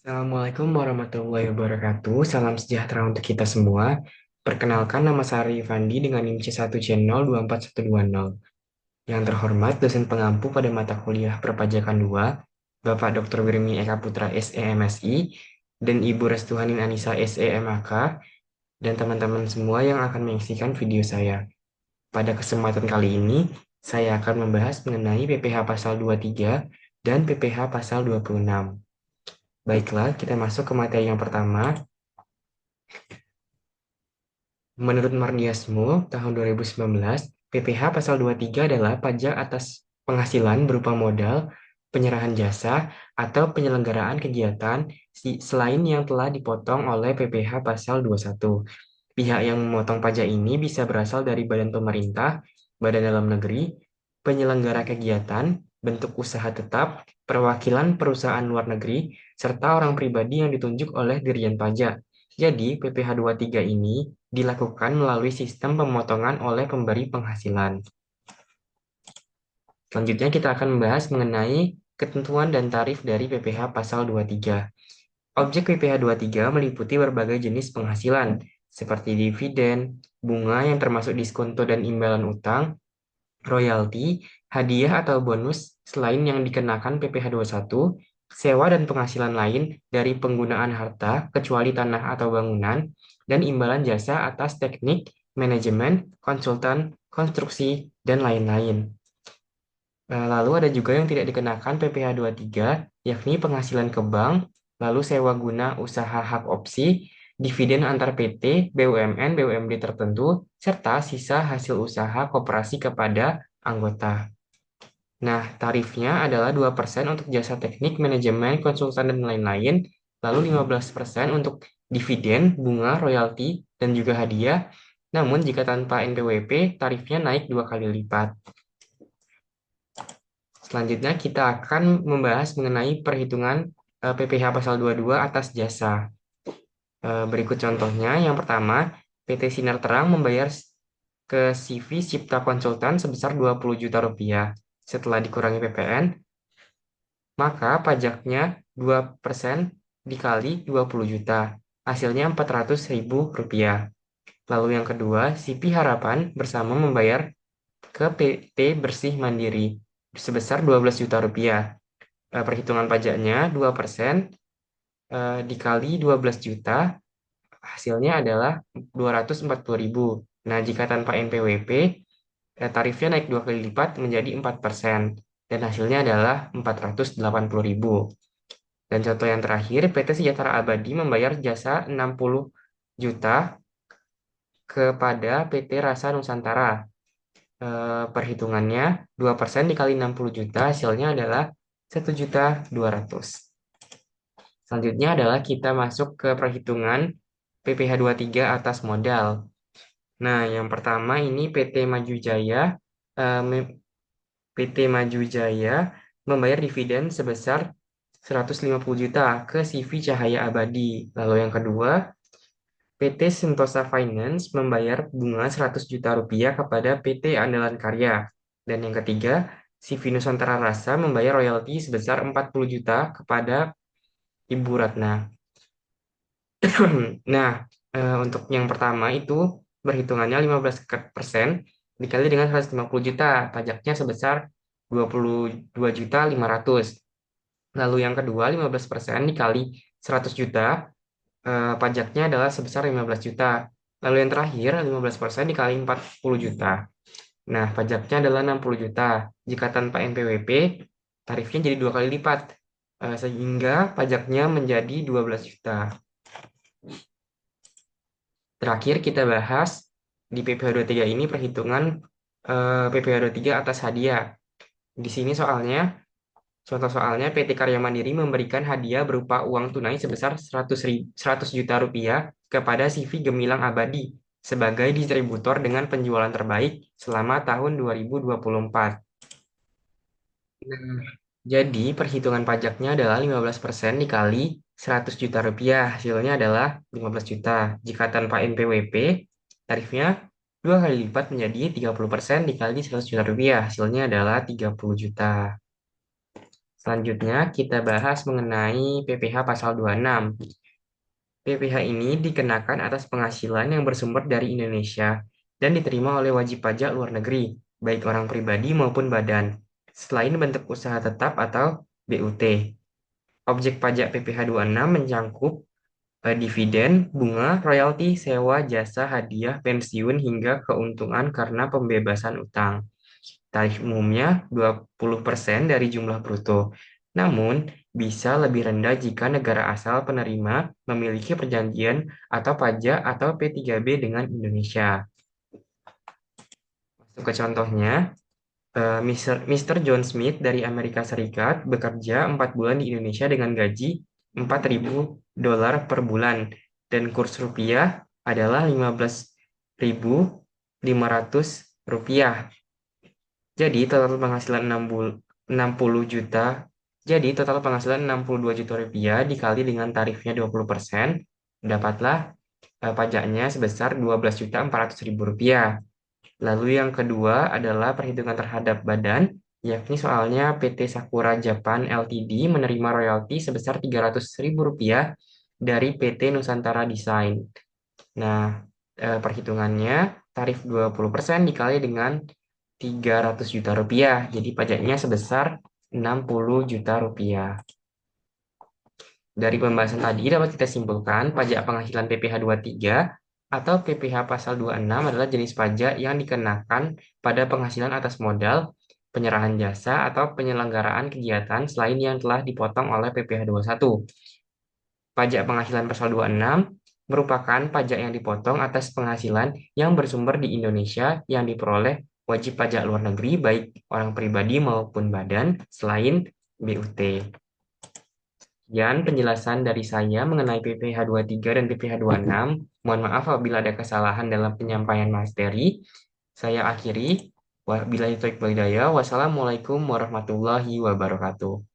Assalamualaikum warahmatullahi wabarakatuh. Salam sejahtera untuk kita semua. Perkenalkan, nama saya Arif Fandi dengan NIM C1C0241120. Yang terhormat, dosen pengampu pada mata kuliah Perpajakan 2, Bapak Dr. Wirmi Eka Putra SEMSI, dan Ibu Restuhanin Anissa SEMAK, dan teman-teman semua yang akan menyaksikan video saya. Pada kesempatan kali ini, saya akan membahas mengenai PPh Pasal 23 dan PPh Pasal 26. Baiklah, kita masuk ke materi yang pertama. Menurut Mardiasmo tahun 2019, PPh Pasal 23 adalah pajak atas penghasilan berupa modal, penyerahan jasa, atau penyelenggaraan kegiatan selain yang telah dipotong oleh PPh Pasal 21. Pihak yang memotong pajak ini bisa berasal dari badan pemerintah, badan dalam negeri, penyelenggara kegiatan, bentuk usaha tetap, perwakilan perusahaan luar negeri, serta orang pribadi yang ditunjuk oleh Dirjen Pajak. Jadi, PPh 23 ini dilakukan melalui sistem pemotongan oleh pemberi penghasilan. Selanjutnya kita akan membahas mengenai ketentuan dan tarif dari PPh Pasal 23. Objek PPh 23 meliputi berbagai jenis penghasilan, seperti dividen, bunga yang termasuk diskonto dan imbalan utang, royalti, hadiah atau bonus selain yang dikenakan PPh 21, sewa dan penghasilan lain dari penggunaan harta kecuali tanah atau bangunan, dan imbalan jasa atas teknik, manajemen, konsultan, konstruksi, dan lain-lain. Lalu ada juga yang tidak dikenakan PPh 23, yakni penghasilan ke bank, lalu sewa guna usaha hak opsi, dividen antar PT, BUMN, BUMD tertentu, serta sisa hasil usaha koperasi kepada anggota. Nah, tarifnya adalah 2% untuk jasa teknik, manajemen, konsultan, dan lain-lain, lalu 15% untuk dividen, bunga, royalti, dan juga hadiah. Namun, jika tanpa NPWP, tarifnya naik 2 kali lipat. Selanjutnya kita akan membahas mengenai perhitungan PPh Pasal 22 atas jasa. Berikut contohnya. Yang pertama, PT Sinar Terang membayar ke CV Cipta Konsultan sebesar 20 juta rupiah. Setelah dikurangi PPN, maka pajaknya 2% dikali 20 juta. Hasilnya 400 ribu rupiah. Lalu yang kedua, CV Harapan bersama membayar ke PT Bersih Mandiri sebesar 12 juta rupiah. Perhitungan pajaknya 2% dikali 12 juta, hasilnya adalah 240.000. Nah, jika tanpa NPWP, tarifnya naik 2 kali lipat menjadi 4%, dan hasilnya adalah 480.000. Dan contoh yang terakhir, PT Sejahtera Abadi membayar jasa 60 juta kepada PT Rasa Nusantara. Perhitungannya 2% dikali 60 juta, hasilnya adalah 1.200.000. Selanjutnya adalah kita masuk ke perhitungan PPh 23 atas modal. Nah, yang pertama ini PT Maju Jaya membayar dividen sebesar 150 juta ke CV Cahaya Abadi. Lalu yang kedua, PT Sentosa Finance membayar bunga 100 juta rupiah kepada PT Andalan Karya. Dan yang ketiga, CV Nusantara Rasa membayar royalti sebesar 40 juta kepada Ibu Ratna. Nah, untuk yang pertama itu berhitungannya 15% dikali dengan 150 juta, pajaknya sebesar 22.500. Lalu yang kedua 15% dikali 100 juta, pajaknya adalah sebesar 15 juta. Lalu yang terakhir 15% dikali 40 juta. Nah, pajaknya adalah 60 juta. Jika tanpa NPWP, tarifnya jadi 2 kali lipat, sehingga pajaknya menjadi 12 juta. Terakhir kita bahas di PPh 23 ini perhitungan PPh 23 atas hadiah. Di sini contoh soalnya PT Karya Mandiri memberikan hadiah berupa uang tunai sebesar 100 juta rupiah kepada CV Gemilang Abadi sebagai distributor dengan penjualan terbaik selama tahun 2024. Nah, jadi perhitungan pajaknya adalah 15% dikali 100 juta rupiah, hasilnya adalah 15 juta. Jika tanpa NPWP, tarifnya 2 kali lipat menjadi 30% dikali 100 juta rupiah, hasilnya adalah 30 juta. Selanjutnya kita bahas mengenai PPh pasal 26. PPh ini dikenakan atas penghasilan yang bersumber dari Indonesia dan diterima oleh wajib pajak luar negeri, baik orang pribadi maupun badan, selain bentuk usaha tetap atau BUT. Objek pajak PPh 26 mencangkup dividen, bunga, royalti, sewa, jasa, hadiah, pensiun, hingga keuntungan karena pembebasan utang. Tarif umumnya 20% dari jumlah bruto. Namun, bisa lebih rendah jika negara asal penerima memiliki perjanjian atau pajak atau P3B dengan Indonesia. Masuk ke contohnya, Mr. John Smith dari Amerika Serikat bekerja 4 bulan di Indonesia dengan gaji $4.000 per bulan dan kurs rupiah adalah 15.500 rupiah. Jadi total penghasilan 60 juta. Jadi total penghasilan 62 juta rupiah dikali dengan tarifnya 20%, dapatlah pajaknya sebesar 12.400.000 rupiah. Lalu yang kedua adalah perhitungan terhadap badan, yakni soalnya PT Sakura Japan Ltd menerima royalti sebesar 300.000 rupiah dari PT Nusantara Design. Nah, perhitungannya tarif 20% dikali dengan 300 juta rupiah. Jadi pajaknya sebesar 60 juta rupiah. Dari pembahasan tadi dapat kita simpulkan pajak penghasilan PPh 23 atau PPh pasal 26 adalah jenis pajak yang dikenakan pada penghasilan atas modal, penyerahan jasa, atau penyelenggaraan kegiatan selain yang telah dipotong oleh PPh 21. Pajak penghasilan pasal 26 merupakan pajak yang dipotong atas penghasilan yang bersumber di Indonesia yang diperoleh wajib pajak luar negeri baik orang pribadi maupun badan selain BUT. Sekian penjelasan dari saya mengenai PPh 23 dan PPh 26. Mohon maaf apabila ada kesalahan dalam penyampaian materi. Saya akhiri. Wabillahi taufiq wal hidayah. Wassalamualaikum warahmatullahi wabarakatuh.